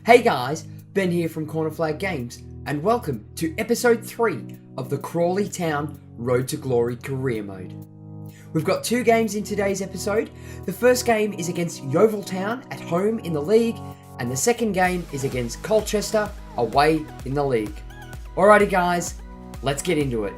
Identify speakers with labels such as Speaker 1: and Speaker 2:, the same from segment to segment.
Speaker 1: Hey guys, Ben here from Corner Flag Games, and welcome to episode 3 of the Crawley Town Road to Glory career mode. We've got 2 games in today's episode. The first game is against Yeovil Town at home in the league, and the second game is against Colchester away in the league. Alrighty guys, let's get into it.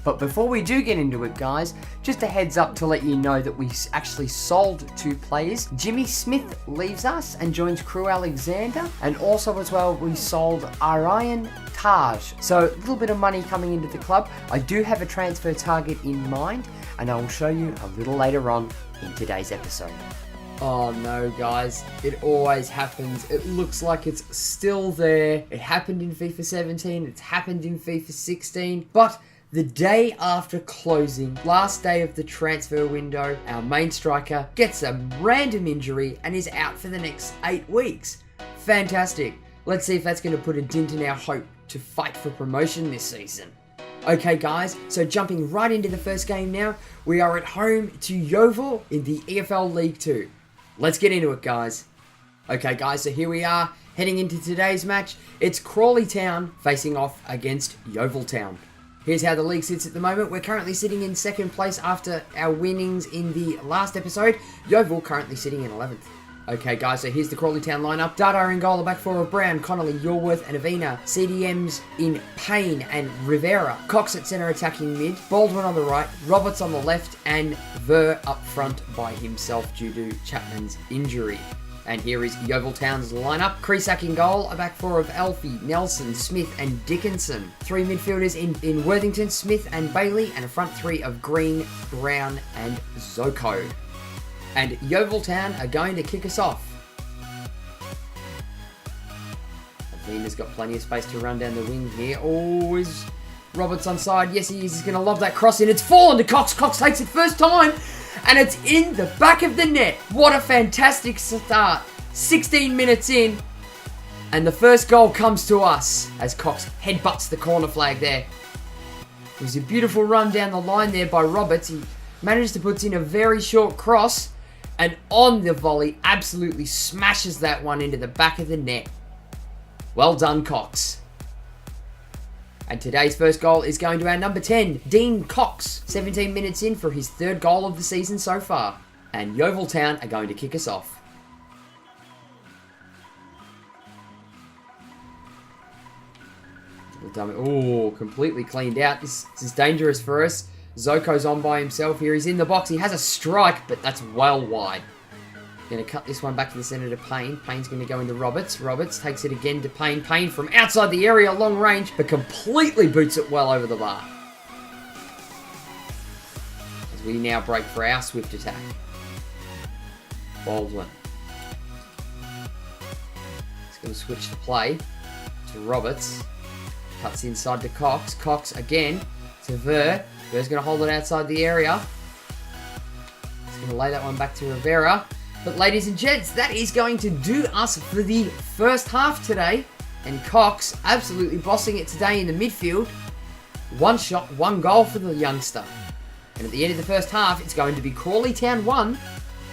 Speaker 1: But before we do get into it guys, just a heads up to let you know that we actually sold 2 players. Jimmy Smith leaves us and joins Crew Alexander, and also as well we sold Arian Taj. So a little bit of money coming into the club. I do have a transfer target in mind, and I will show you a little later on in today's episode. Oh no guys, it always happens. It looks like it's still there. It happened in FIFA 17, it's happened in FIFA 16, but the day after closing, last day of the transfer window, our main striker gets a random injury and is out for the next 8 weeks. Fantastic. Let's see if that's going to put a dent in our hope to fight for promotion this season. Okay guys, so jumping right into the first game now, we are at home to Yeovil in the EFL League 2. Let's get into it guys. Okay guys, so here we are, heading into today's match. It's Crawley Town facing off against Yeovil Town. Here's how the league sits at the moment. We're currently sitting in 2nd place after our winnings in the last episode. Yeovil currently sitting in 11th. Okay guys, so here's the Crawley Town lineup. Dada in goal, the back 4 of Brown, Connolly, Yorworth and Avina. CDMs in Payne and Rivera. Cox at centre attacking mid. Baldwin on the right, Roberts on the left, and Ver up front by himself due to Chapman's injury. And here is Yeovil Town's lineup. Creasack in goal, a back 4 of Alfie, Nelson, Smith and Dickinson. 3 midfielders in Worthington, Smith and Bailey, and a front 3 of Green, Brown and Zoko. And Yeovil Town are going to kick us off. Avina's got plenty of space to run down the wing here. Oh, is Roberts onside? Yes he is. He's going to lob that cross in. It's fallen to Cox. Cox takes it first time. And it's in the back of the net. What a fantastic start. 16 minutes in. And the first goal comes to us as Cox headbutts the corner flag there. It was a beautiful run down the line there by Roberts. He managed to put in a very short cross. And on the volley, absolutely smashes that one into the back of the net. Well done, Cox. And today's first goal is going to our number 10, Dean Cox. 17 minutes in for his 3rd goal of the season so far. And Yeovil Town are going to kick us off. Oh, completely cleaned out. This is dangerous for us. Zoko's on by himself here. He's in the box. He has a strike, but that's well wide. Going to cut this one back to the centre to Payne. Payne's going to go into Roberts. Roberts takes it again to Payne. Payne from outside the area, long range, but completely boots it well over the bar. As we now break for our swift attack. Baldwin. He's going to switch the play to Roberts. Cuts inside to Cox. Cox again to Ver. Ver's going to hold it outside the area. He's going to lay that one back to Rivera. But ladies and gents, that is going to do us for the first half today. And Cox absolutely bossing it today in the midfield. 1 shot, 1 goal for the youngster. And at the end of the first half, it's going to be Crawley Town 1,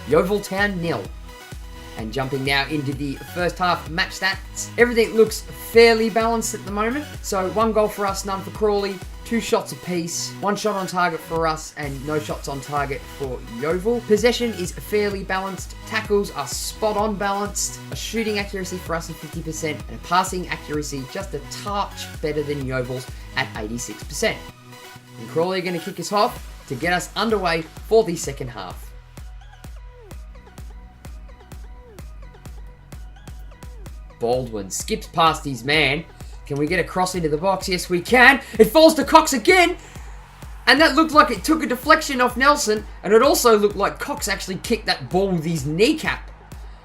Speaker 1: Yeovil Town 0. And jumping now into the first half match stats. Everything looks fairly balanced at the moment. So 1 goal for us, none for Crawley. 2 shots apiece, 1 shot on target for us and no shots on target for Yeovil. Possession is fairly balanced, tackles are spot on balanced, a shooting accuracy for us of 50% and a passing accuracy just a touch better than Yeovil's at 86%. And Crawley are going to kick us off to get us underway for the second half. Baldwin skips past his man. Can we get a cross into the box? Yes, we can. It falls to Cox again. And that looked like it took a deflection off Nelson. And it also looked like Cox actually kicked that ball with his kneecap.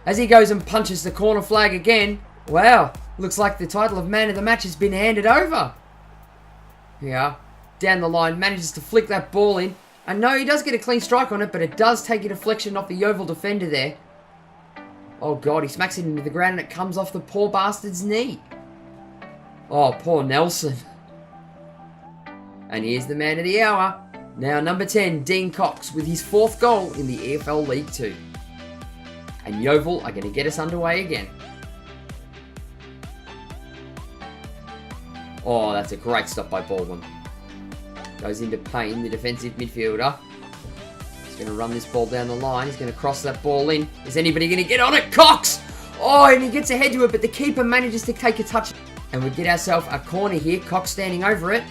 Speaker 1: As he goes and punches the corner flag again. Wow. Looks like the title of man of the match has been handed over. Yeah. Down the line. Manages to flick that ball in. And no, he does get a clean strike on it. But it does take a deflection off the Yeovil defender there. Oh God, he smacks it into the ground and it comes off the poor bastard's knee. Oh, poor Nelson. And here's the man of the hour. Now number 10, Dean Cox, with his 4th goal in the EFL League 2. And Yeovil are going to get us underway again. Oh, that's a great stop by Baldwin. Goes into Payne, the defensive midfielder. He's going to run this ball down the line. He's going to cross that ball in. Is anybody going to get on it? Cox! Oh, and he gets ahead to it, but the keeper manages to take a touch. And we get ourselves a corner here. Cox standing over it.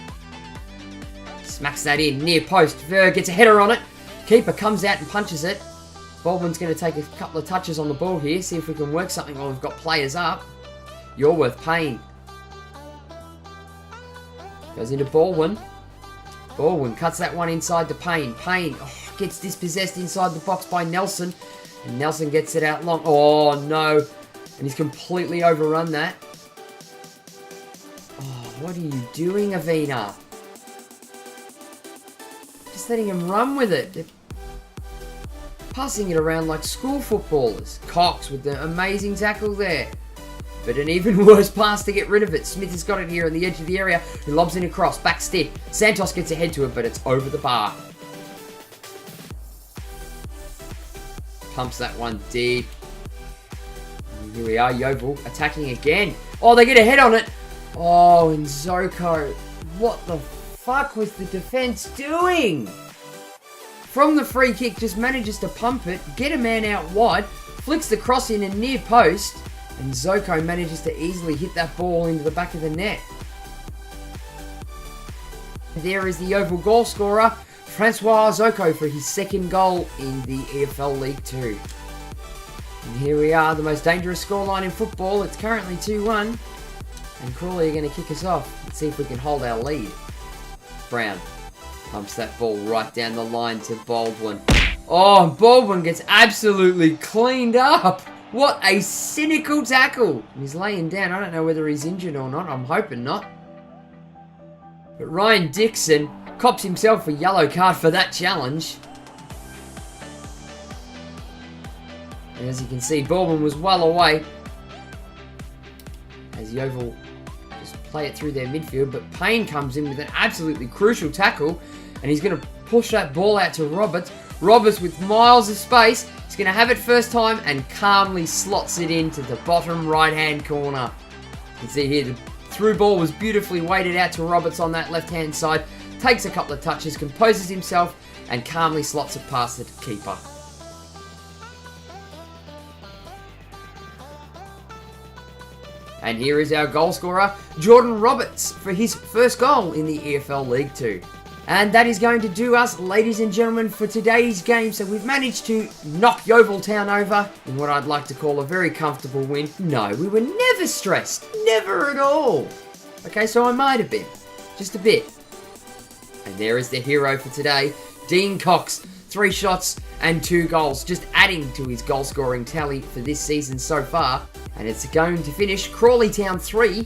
Speaker 1: Smacks that in, near post. Ver gets a header on it. Keeper comes out and punches it. Baldwin's going to take a couple of touches on the ball here. See if we can work something while we've got players up. You're worth paying. Goes into Baldwin. Baldwin cuts that one inside to Payne. Payne gets dispossessed inside the box by Nelson. And Nelson gets it out long. Oh, no. And he's completely overrun that. Oh, what are you doing, Avina? Just letting him run with it. They're passing it around like school footballers. Cox with the amazing tackle there. But an even worse pass to get rid of it. Smith has got it here on the edge of the area. He lobs it across. Back stick. Santos gets ahead to it, but it's over the bar. Pumps that one deep. And here we are, Yeovil attacking again. Oh, they get a head on it. Oh, and Zoko. What the fuck was the defense doing? From the free kick, just manages to pump it, get a man out wide, flicks the cross in and near post, and Zoko manages to easily hit that ball into the back of the net. There is the Yeovil goal scorer, Francois Zoko, for his second goal in the EFL League 2. And here we are, the most dangerous scoreline in football. It's currently 2-1. And Crawley are going to kick us off. Let's see if we can hold our lead. Brown pumps that ball right down the line to Baldwin. Oh, Baldwin gets absolutely cleaned up. What a cynical tackle. He's laying down. I don't know whether he's injured or not. I'm hoping not. But Ryan Dixon cops himself a yellow card for that challenge. And as you can see, Baldwin was well away. As Yeovil just play it through their midfield. But Payne comes in with an absolutely crucial tackle. And he's going to push that ball out to Roberts. Roberts with miles of space. He's going to have it first time and calmly slots it into the bottom right-hand corner. You can see here the through ball was beautifully weighted out to Roberts on that left-hand side. Takes a couple of touches, composes himself, and calmly slots it past the keeper. And here is our goal scorer, Jordan Roberts, for his first goal in the EFL League 2. And that is going to do us, ladies and gentlemen, for today's game. So we've managed to knock Yeovil Town over in what I'd like to call a very comfortable win. No, we were never stressed. Never at all. Okay, so I might have been. Just a bit. And there is the hero for today, Dean Cox. 3 shots and 2 goals, just adding to his goal scoring tally for this season so far. And it's going to finish Crawley Town 3,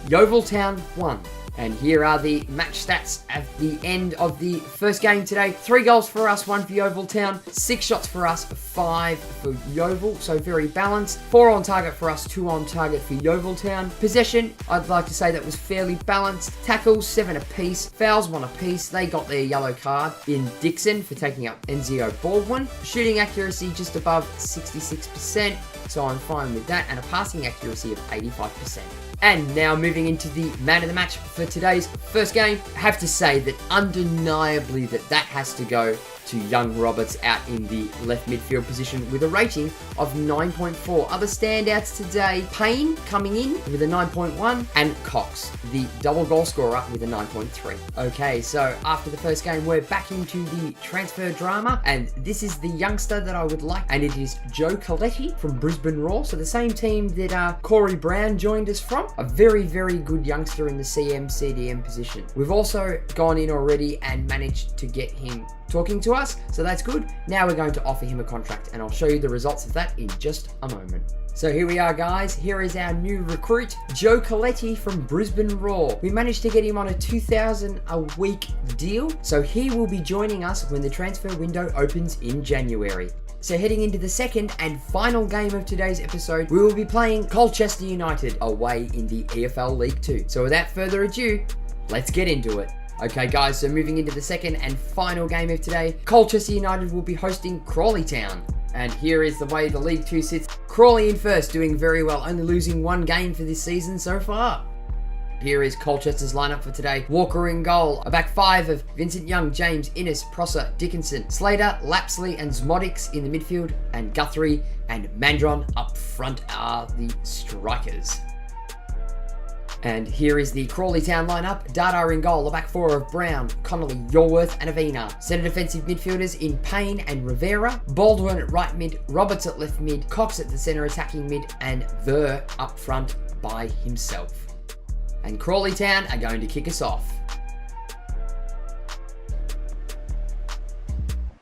Speaker 1: Yeovil Town 1. And here are the match stats at the end of the first game today. 3 goals for us, 1 for Yeovil Town. 6 shots for us, 5 for Yeovil. So very balanced. 4 on target for us, 2 on target for Yeovil Town. Possession, I'd like to say that was fairly balanced. Tackles, 7 apiece. Fouls, 1 apiece. They got their yellow card in Dixon for taking up Enzio Baldwin. Shooting accuracy just above 66%. So I'm fine with that. And a passing accuracy of 85%. And now moving into the man of the match for today's first game. I have to say that undeniably that has to go to young Roberts out in the left midfield position with a rating of 9.4. Other standouts today, Payne coming in with a 9.1 and Cox, the double goal scorer, with a 9.3. Okay, so after the first game, we're back into the transfer drama, and this is the youngster that I would like, and it is Joe Coletti from Brisbane Roar, so the same team that Corey Brown joined us from. A very, very good youngster in the CM/CDM position. We've also gone in already and managed to get him talking to us, so that's good. Now we're going to offer him a contract, and I'll show you the results of that in just a moment. So here we are, guys. Here is our new recruit, Joe Coletti from Brisbane Roar. We managed to get him on a $2,000 a week deal, so he will be joining us when the transfer window opens in January. So heading into the second and final game of today's episode, we will be playing Colchester United away in the EFL League 2. So without further ado, let's get into it. Okay guys, so moving into the second and final game of today, Colchester United will be hosting Crawley Town. And here is the way the League 2 sits. Crawley in first, doing very well, only losing 1 game for this season so far. Here is Colchester's lineup for today. Walker in goal. A back five of Vincent Young, James, Innes, Prosser, Dickinson, Slater, Lapsley and Zmodics in the midfield. And Guthrie and Mandron up front are the strikers. And here is the Crawley Town lineup. Dada in goal, a back four of Brown, Connolly, Yorworth and Avina. Centre defensive midfielders in Payne and Rivera. Baldwin at right mid, Roberts at left mid, Cox at the centre attacking mid, and Ver up front by himself. And Crawley Town are going to kick us off.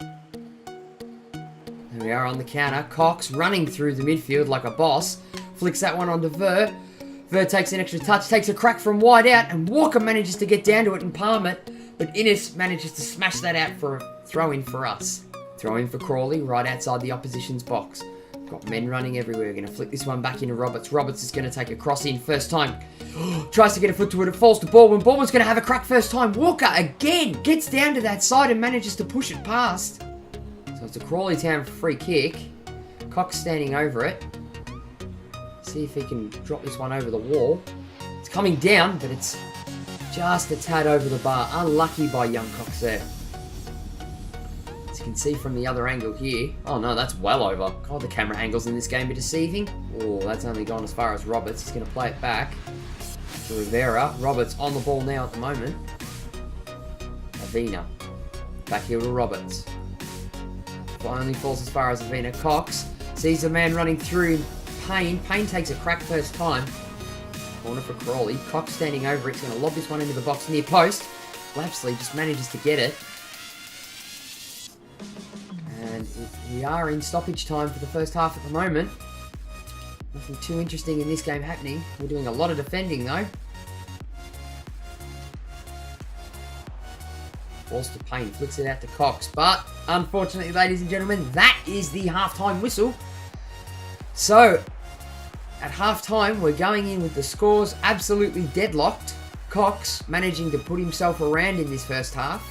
Speaker 1: There we are on the counter. Cox running through the midfield like a boss. Flicks that one onto Ver. Ver takes an extra touch, takes a crack from wide out, and Walker manages to get down to it and palm it, but Innes manages to smash that out for a throw-in for us. Throw-in for Crawley, right outside the opposition's box. Got men running everywhere. We're going to flick this one back into Roberts. Roberts is going to take a cross in first time. Tries to get a foot to it, it falls to Baldwin. Baldwin's going to have a crack first time. Walker again gets down to that side and manages to push it past. So it's a Crawley Town free kick. Cox standing over it. See if he can drop this one over the wall. It's coming down, but it's just a tad over the bar. Unlucky by young Cox there. As you can see from the other angle here. Oh no, that's well over. God, the camera angles in this game are deceiving. Oh, that's only gone as far as Roberts. He's going to play it back to Rivera. Roberts on the ball now at the moment. Avina. Back heel to Roberts. Only falls as far as Avina. Cox sees the man running through Payne. Payne takes a crack first time. Corner for Crawley. Cox standing over it. He's going to lob this one into the box near post. Lapsley just manages to get it. And we are in stoppage time for the first half at the moment. Nothing too interesting in this game happening. We're doing a lot of defending though. Falls to Payne. Flicks it out to Cox. But unfortunately, ladies and gentlemen, that is the halftime whistle. So, at half-time, we're going in with the scores absolutely deadlocked. Cox managing to put himself around in this first half.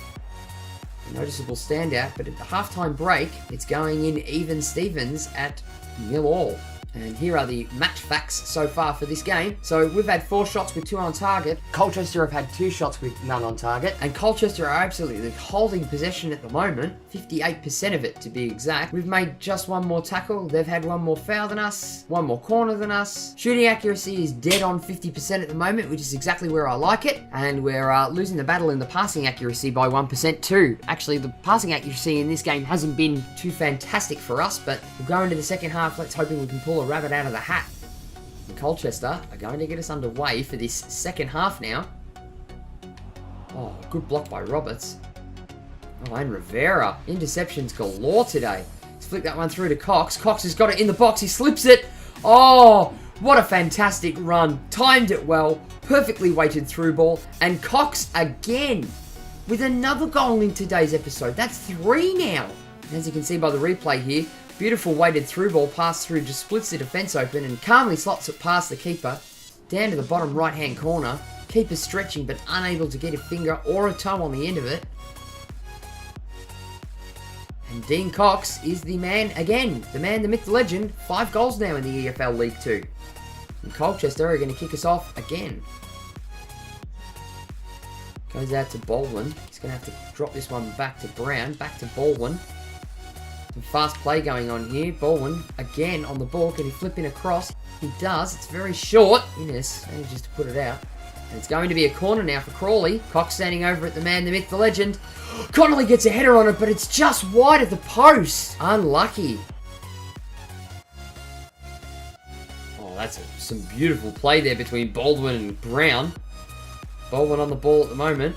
Speaker 1: A noticeable standout, but at the half-time break, it's going in even Stevens at 0-0. And here are the match facts so far for this game. So we've had 4 shots with 2 on target. Colchester have had 2 shots with none on target. And Colchester are absolutely holding possession at the moment. 58% of it to be exact. We've made just 1 more tackle. They've had 1 more foul than us. 1 more corner than us. Shooting accuracy is dead on 50% at the moment, which is exactly where I like it. And we're losing the battle in the passing accuracy by 1% too. Actually, the passing accuracy in this game hasn't been too fantastic for us, but we'll go into the second half. Let's hoping we can pull a rabbit out of the hat. And Colchester are going to get us underway for this second half now. Oh, good block by Roberts. Oh, and Rivera. Interceptions galore today. Let's flick that one through to Cox. Cox has got it in the box. He slips it. Oh, what a fantastic run. Timed it well. Perfectly weighted through ball. And Cox again with another goal in today's episode. That's 3 now. As you can see by the replay here, beautiful weighted through ball passed through, just splits the defence open and calmly slots it past the keeper down to the bottom right hand corner. Keeper stretching but unable to get a finger or a toe on the end of it. And Dean Cox is the man again. The man, the myth, the legend. 5 goals now in the EFL League 2. And Colchester are going to kick us off again. Goes out to Baldwin. He's going to have to drop this one back to Brown. Back to Baldwin. Some fast play going on here. Baldwin again on the ball. Can he flip in across? He does. It's very short. Innes manages to put it out. And it's going to be a corner now for Crawley. Cox standing over at the man, the myth, the legend. Connolly gets a header on it, but it's just wide of the post. Unlucky. Oh, that's some beautiful play there between Baldwin and Brown. Baldwin on the ball at the moment.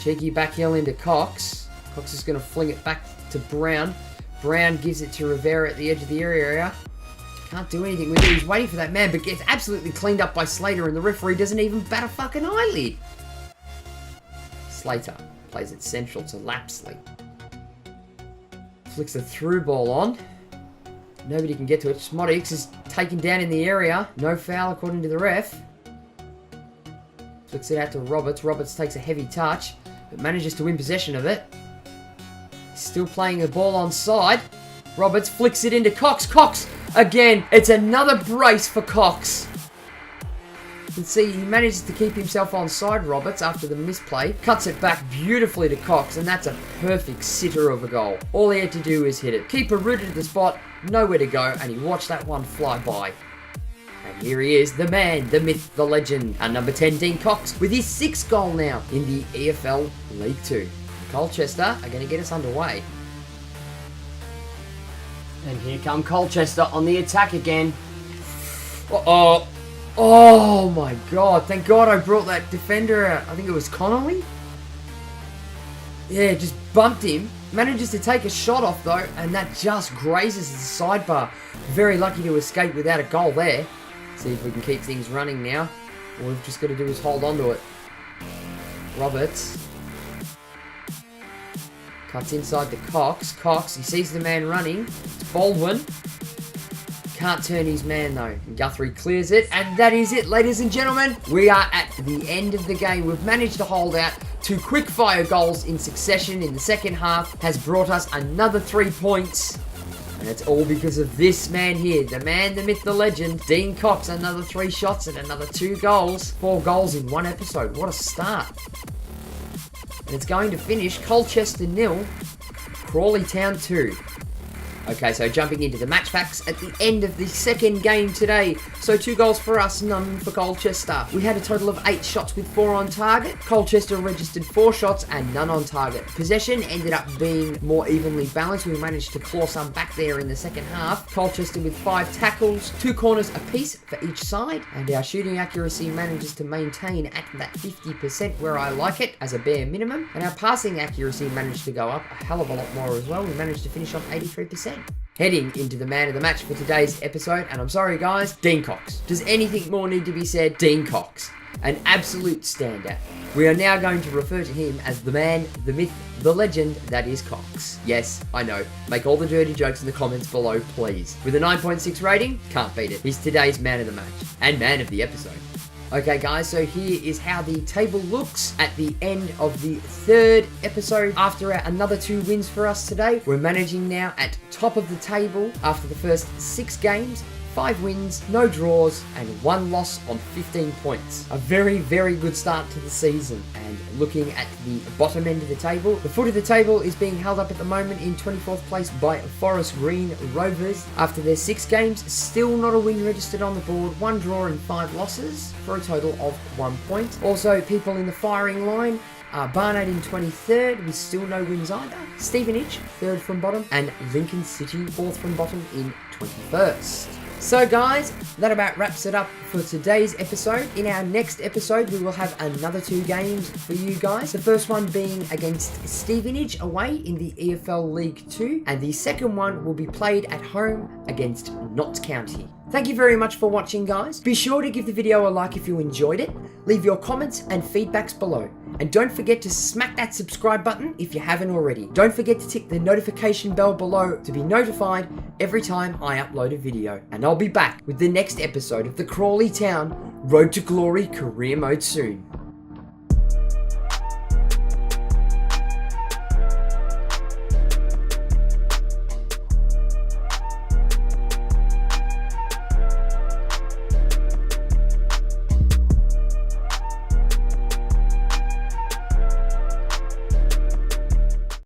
Speaker 1: Cheeky back heel into Cox. Cox is going to fling it back to Brown. Brown gives it to Rivera at the edge of the area. Can't do anything with it. He's waiting for that man, but gets absolutely cleaned up by Slater, and the referee doesn't even bat a fucking eyelid. Slater plays it central to Lapsley. Flicks the through ball on. Nobody can get to it. Smodics is taken down in the area. No foul according to the ref. Flicks it out to Roberts. Roberts takes a heavy touch, but manages to win possession of it. Still playing the ball onside. Roberts flicks it into Cox. Cox again. It's another brace for Cox. You can see he manages to keep himself onside Roberts after the misplay, cuts it back beautifully to Cox, and that's a perfect sitter of a goal. All he had to do is hit it. Keeper rooted to the spot, nowhere to go, and he watched that one fly by. And here he is, the man, the myth, the legend, our number 10, Dean Cox, with his 6th goal now in the EFL League 2. Colchester are going to get us underway. And here come Colchester on the attack again. Uh-oh. Oh my god, thank god I brought that defender out. I think it was Connolly? Yeah, just bumped him. Manages to take a shot off though, and that just grazes the sidebar. Very lucky to escape without a goal there. See if we can keep things running now. All we've just got to do is hold on to it. Roberts. Cuts inside to Cox. Cox, he sees the man running. It's Baldwin. Can't turn his man though. And Guthrie clears it, and that is it, ladies and gentlemen. We are at the end of the game. We've managed to hold out 2 quick-fire goals in succession in the second half. Has brought us another 3 points. And it's all because of this man here, the man, the myth, the legend, Dean Cox. Another 3 shots and another 2 goals. 4 goals in 1 episode. What a start. And it's going to finish Colchester 0, Crawley Town 2. Okay, so jumping into the match facts at the end of the second game today. So 2 goals for us, none for Colchester. We had a total of 8 shots with 4 on target. Colchester registered 4 shots and none on target. Possession ended up being more evenly balanced. We managed to claw some back there in the second half. Colchester with 5 tackles, 2 corners apiece for each side. And our shooting accuracy manages to maintain at that 50% where I like it as a bare minimum. And our passing accuracy managed to go up a hell of a lot more as well. We managed to finish off 83%. Heading into the man of the match for today's episode, and I'm sorry guys, Dean Cox. Does anything more need to be said? Dean Cox. An absolute standout. We are now going to refer to him as the man, the myth, the legend that is Cox. Yes, I know. Make all the dirty jokes in the comments below, please. With a 9.6 rating, can't beat it. He's today's man of the match, and man of the episode. Okay guys, so here is how the table looks at the end of the 3rd episode. After another 2 wins for us today, we're managing now at top of the table after the first 6 games. 5 wins, no draws, and 1 loss on 15 points. A very, very good start to the season. And looking at the bottom end of the table, the foot of the table is being held up at the moment in 24th place by Forest Green Rovers. After their 6 games, still not a win registered on the board, 1 draw and 5 losses for a total of 1 point. Also, people in the firing line, Barnard in 23rd with still no wins either. Stevenage, 3rd from bottom, and Lincoln City, 4th from bottom in 21st. So guys, that about wraps it up for today's episode. In our next episode, we will have another 2 games for you guys. The first one being against Stevenage away in the EFL League 2, and the second one will be played at home against Notts County. Thank you very much for watching guys. Be sure to give the video a like if you enjoyed it. Leave your comments and feedbacks below. And don't forget to smack that subscribe button if you haven't already. Don't forget to tick the notification bell below to be notified every time I upload a video. And I'll be back with the next episode of the Crawley Town Road to Glory career mode soon.